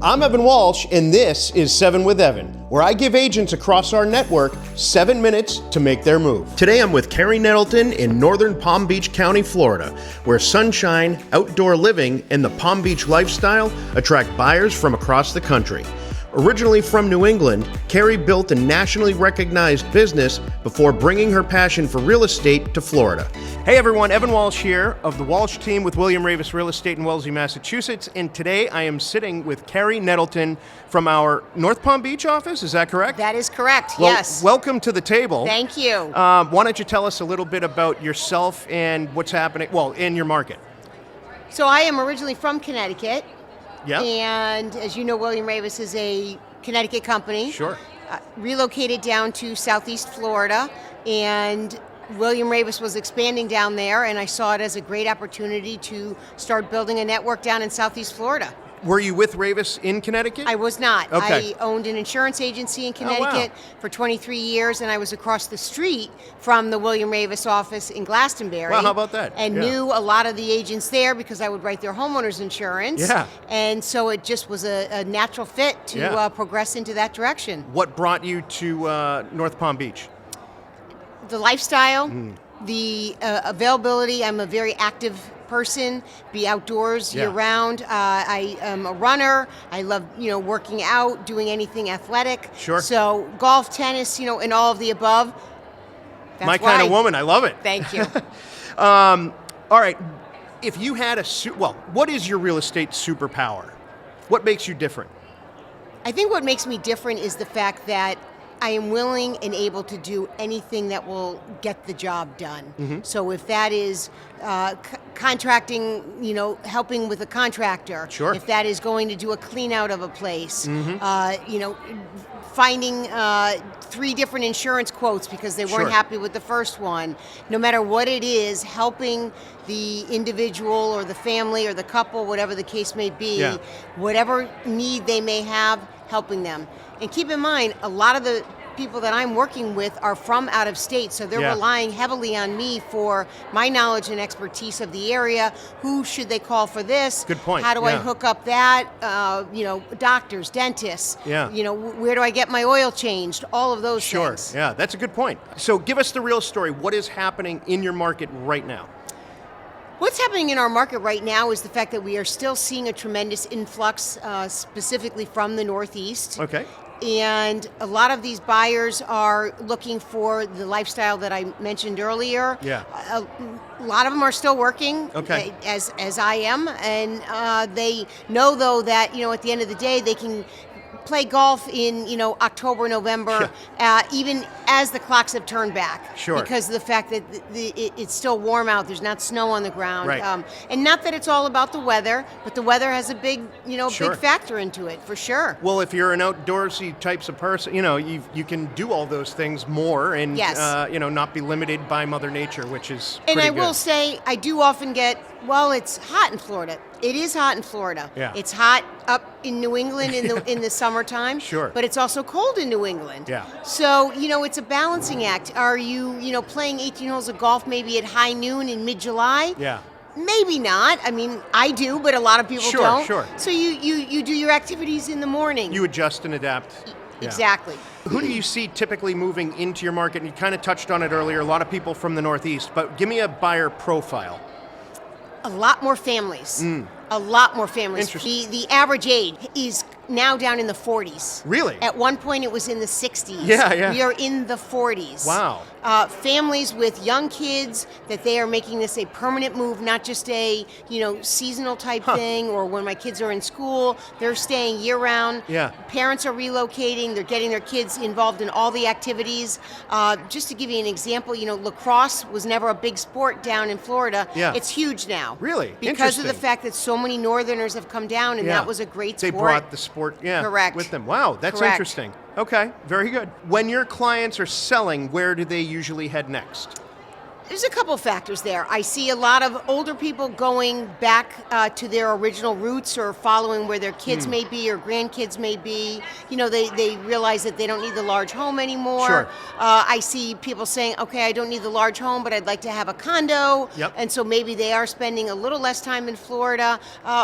I'm Evan Walsh, and this is 7 with Evan, where I give agents across our network 7 minutes to make their move. Today I'm with Carrie Nettleton in northern Palm Beach County, Florida, where sunshine, outdoor living, and the Palm Beach lifestyle attract buyers from across the country. Originally from New England, Carrie built a nationally recognized business before bringing her passion for real estate to Florida. Hey everyone, Evan Walsh here of the Walsh team with William Raveis Real Estate in Wellesley, Massachusetts, and today I am sitting with Carrie Nettleton from our North Palm Beach office, is that correct? That is correct, well, yes. Welcome to the table. Thank you. Why don't you tell us a little bit about yourself and what's happening, well, in your market? So I am originally from Connecticut. Yeah. And as you know, William Raveis is a Connecticut company. Sure. Relocated down to Southeast Florida, and William Raveis was expanding down there, and I saw it as a great opportunity to start building a network down in Southeast Florida. Were you with Raveis in Connecticut? I was not. Okay. I owned an insurance agency in Connecticut for 23 years, and I was across the street from the William Raveis office in Glastonbury. Well, how about that? And knew a lot of the agents there because I would write their homeowners insurance. Yeah. And so it just was a natural fit to progress into that direction. What brought you to North Palm Beach? The lifestyle, the availability. I'm a very active person, be outdoors year-round. I am a runner. I love, working out, doing anything athletic. Sure. So golf, tennis, and all of the above. That's my kind of woman. I love it. Thank you. All right. If you had what is your real estate superpower? What makes you different? I think what makes me different is the fact that I am willing and able to do anything that will get the job done. Mm-hmm. So if that is contracting, helping with a contractor. Sure. If that is going to do a clean out of a place, finding 3 different insurance quotes because they weren't happy with the first one. No matter what it is, helping the individual or the family or the couple, whatever the case may be, whatever need they may have, helping them. And keep in mind, a lot of the people that I'm working with are from out of state, so they're relying heavily on me for my knowledge and expertise of the area. Who should they call for this? Good point. How do I hook up that? Doctors, dentists. Yeah. Where do I get my oil changed? All of those things. Sure. Yeah, that's a good point. So give us the real story. What is happening in your market right now? What's happening in our market right now is the fact that we are still seeing a tremendous influx, specifically from the Northeast. Okay. And a lot of these buyers are looking for the lifestyle that I mentioned earlier. Yeah. A lot of them are still working, as I am, and they know though that at the end of the day they can play golf in October, November, even as the clocks have turned back. Sure. Because of the fact that it's still warm out. There's not snow on the ground. Right. And not that it's all about the weather, but the weather has a big big factor into it for sure. Well, if you're an outdoorsy types of person, you can do all those things more and not be limited by Mother Nature, which is and pretty I will say I do often get, it's hot in Florida. It is hot in Florida. Yeah. It's hot up in New England in the summertime. Sure. But it's also cold in New England. Yeah. So, it's a balancing act. Are you, playing 18 holes of golf maybe at high noon in mid-July? Yeah. Maybe not. I mean, I do, but a lot of people don't. Sure. So you do your activities in the morning. You adjust and adapt. Exactly. Who do you see typically moving into your market? And you kind of touched on it earlier, a lot of people from the Northeast, but give me a buyer profile. A lot more families. A lot more families. Interesting. The average age is now down in the 40s. Really? At one point it was in the 60s. Yeah. We are in the 40s. Wow. Families with young kids that they are making this a permanent move, not just a seasonal type thing, or when my kids are in school, they're staying year round. Yeah. Parents are relocating, they're getting their kids involved in all the activities. Just to give you an example, lacrosse was never a big sport down in Florida. Yeah. It's huge now. Really? Because of the fact that so many Northerners have come down, and that was a great sport. They brought the sport with them. Wow, that's interesting. Okay, very good. When your clients are selling, where do they usually head next? There's a couple factors there. I see a lot of older people going back to their original roots or following where their kids may be or grandkids may be. You know, they realize that they don't need the large home anymore. Sure. I see people saying, okay, I don't need the large home, but I'd like to have a condo. Yep. And so maybe they are spending a little less time in Florida,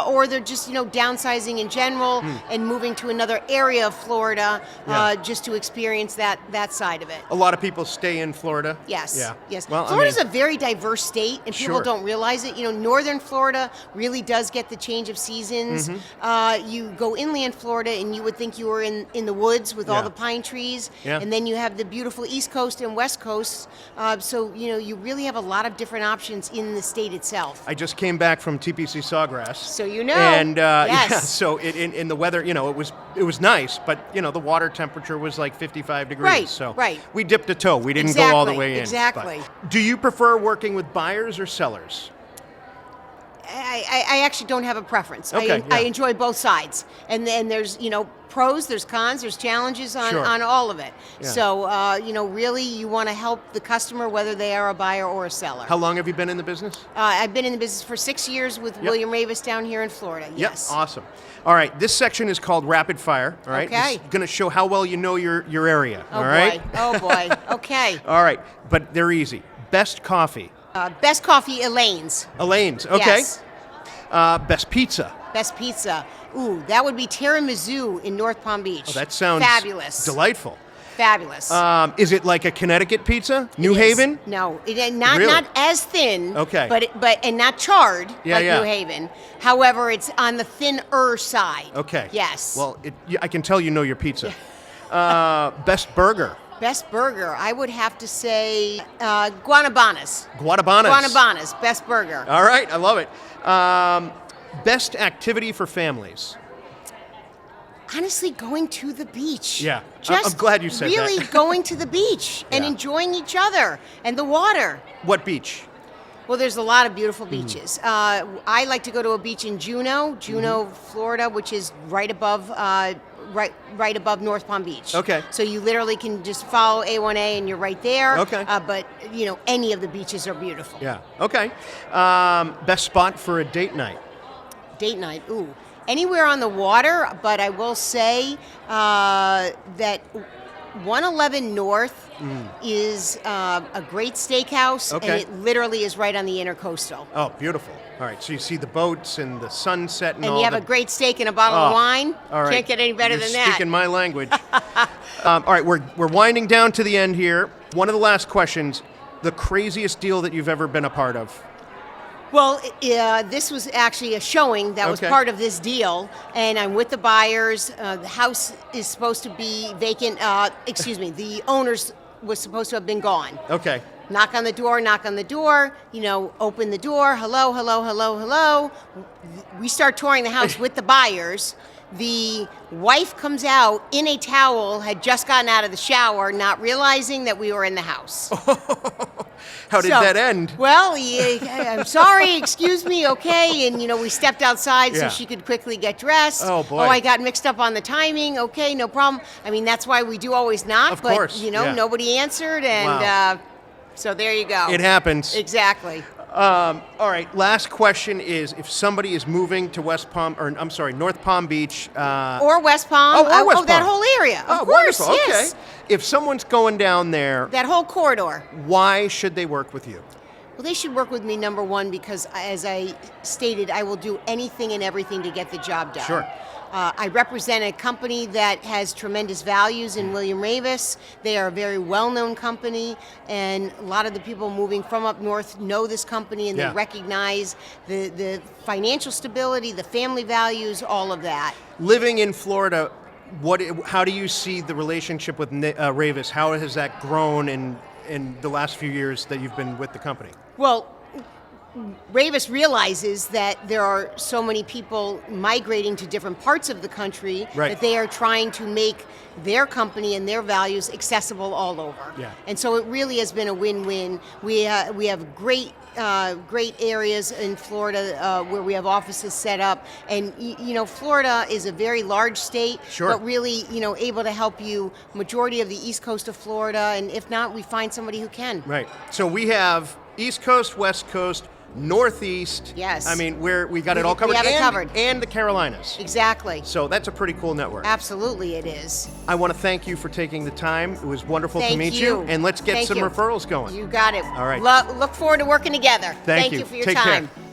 or they're just, downsizing in general and moving to another area of Florida just to experience that side of it. A lot of people stay in Florida. Yes. Yeah. Yes. Well, Florida's a very diverse state, and people Sure. don't realize it. Northern Florida really does get the change of seasons. You go inland Florida, and you would think you were in the woods with all the pine trees. Yeah. And then you have the beautiful East Coast and West Coast. So, you really have a lot of different options in the state itself. I just came back from TPC Sawgrass. So you know. And yes. yeah, so in the weather, it was nice, but the water temperature was like 55 degrees. Right, So right. we dipped a toe. We didn't go all the way in. Exactly. But do you prefer working with buyers or sellers? I actually don't have a preference. Okay, I yeah. enjoy both sides. And then there's, pros, there's cons, there's challenges on, Sure. on all of it. Yeah. So, really you want to help the customer whether they are a buyer or a seller. How long have you been in the business? I've been in the business for 6 years with William Raveis down here in Florida. Yes. Yep, awesome. All right, this section is called Rapid Fire. All right, Okay. It's going to show how well you know your area. Oh, all right. boy. Oh, boy. Okay. All right, but they're easy. Best coffee. Best coffee, Elaine's. Elaine's. Okay. Yes. Best pizza. Best pizza. Ooh, that would be Tiramisu in North Palm Beach. Oh, that sounds fabulous. delightful. Fabulous. Is it like a Connecticut pizza? New It is. Haven? No, Really? not as thin. Okay. But not charred Yeah, like yeah. New Haven. However, it's on the thinner side. Okay. Yes. Well, I can tell you know your pizza. Best burger. Best burger, I would have to say Guanabanas. Guatabanas. Guanabanas, best burger. All right, I love it. Best activity for families. Honestly, going to the beach. Yeah. Just I'm glad you said that. really going to the beach and Yeah. enjoying each other and the water. What beach? Well, there's a lot of beautiful Hmm. beaches. I like to go to a beach in Juneau, Mm-hmm. Florida, which is right above North Palm Beach. Okay. So you literally can just follow A1A and you're right there. Okay. But any of the beaches are beautiful. Yeah. Okay. Best spot for a date night. Date night. Ooh. Anywhere on the water, but I will say that 111 North is a great steakhouse, Okay. and it literally is right on the intercoastal. Oh, beautiful. All right, so you see the boats and the sunset and And all you have the... a great steak and a bottle of wine. All right. Can't get any better You're than that. speaking my language. All right, we're winding down to the end here. One of the last questions, the craziest deal that you've ever been a part of. Well, this was actually a showing that was Okay. part of this deal, and I'm with the buyers. The house is supposed to be vacant. The owners was supposed to have been gone. Okay. Knock on the door, open the door, hello, hello, hello, hello. We start touring the house with the buyers. The wife comes out in a towel, had just gotten out of the shower, not realizing that we were in the house. How did that end? Well, I'm sorry, excuse me, okay. And, we stepped outside Yeah. so she could quickly get dressed. Oh, boy. Oh, I got mixed up on the timing. Okay, no problem. I mean, that's why we do always knock. Of but, course, yeah. nobody answered. And Wow. so there you go. It happens. Exactly. All right, last question is if somebody is moving to North Palm Beach. Or West Palm. Or West that Palm. whole area. Of Oh, course, wonderful. yes. Okay. If someone's going down there, That whole corridor. why should they work with you? Well, they should work with me, number one, because as I stated, I will do anything and everything to get the job done. Sure. I represent a company that has tremendous values in William Raveis. They are a very well-known company, and a lot of the people moving from up north know this company, and Yeah. they recognize the financial stability, the family values, all of that. Living in Florida, how do you see the relationship with Raveis? How has that grown in the last few years that you've been with the company? Well, Raveis realizes that there are so many people migrating to different parts of the country Right. that they are trying to make their company and their values accessible all over. Yeah. And so it really has been a win-win. We have great areas in Florida where we have offices set up, and Florida is a very large state, Sure. but really able to help you majority of the east coast of Florida, and if not, we find somebody who can. Right. So we have East Coast, West Coast, Northeast. Yes. I mean, we got it all covered. We have it covered. And the Carolinas. Exactly. So that's a pretty cool network. Absolutely, it is. I want to thank you for taking the time. It was wonderful to Thank meet you. And let's get some referrals going. You got it. All right. Look forward to working together. Thank you. You for your Take time. care.